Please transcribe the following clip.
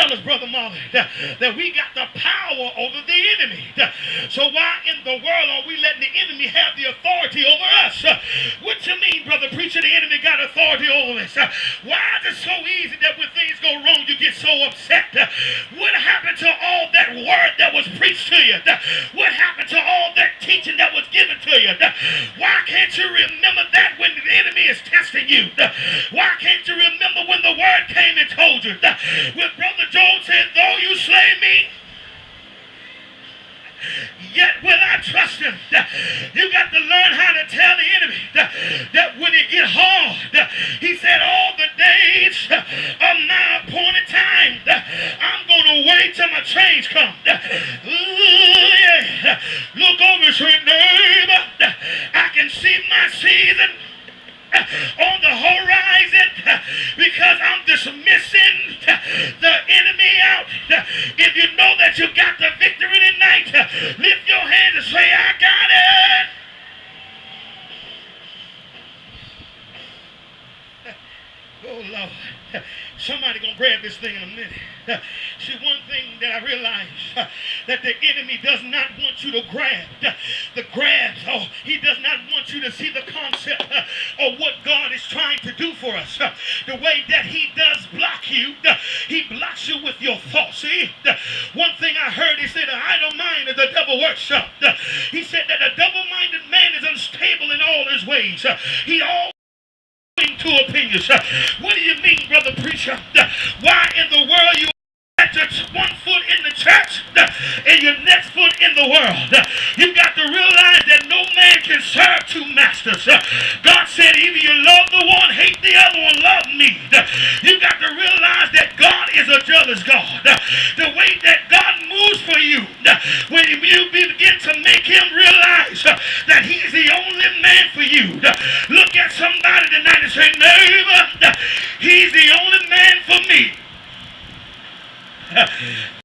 tell us, Brother Marley, that we got the power over the enemy. So why in the world are we letting the enemy have the authority over us? What you mean, brother preacher, the enemy got authority over us? Why is it so easy that when things go wrong, you get so upset? What happened to all that word that was preached to you? What happened to all that teaching that was given to you? Why can't you remember that when the enemy is testing you? Why can't you remember when the word came and told you? When Brother Joel said, though you slay me, yet will I trust him. You got to learn how to tell the enemy that when it get hard, he said, all the days of my appointed time, I'm going to wait till my change comes. Ooh, yeah. Look over your neighbor. I can see my season on the horizon because I'm dismissing the enemy out. If you know that you got the victory tonight, lift your hands and say, I got it. Oh, Lord. Somebody gonna grab this thing in a minute. See, one thing that I realize that the enemy does not want you to grab the grabs. Oh, he does not want you to see the concept of what God is trying to do for us. The way that he does block you, he blocks you with your thoughts. See, one thing I heard, he said, the idle mind is the devil workshop. He said that a double-minded man is unstable in all his ways. He always to opinions. What do you mean, brother preacher? Why in the world you got your one foot in the church and your next foot in the world? You got to realize that no man can serve two masters. God said, either you love the one, hate the other one, love me. You got to realize that God is a jealous God. The way that God moves for you, when you begin to make him realize that he's the only man for you. Look at somebody tonight and say, neighbor, he's the only man for me.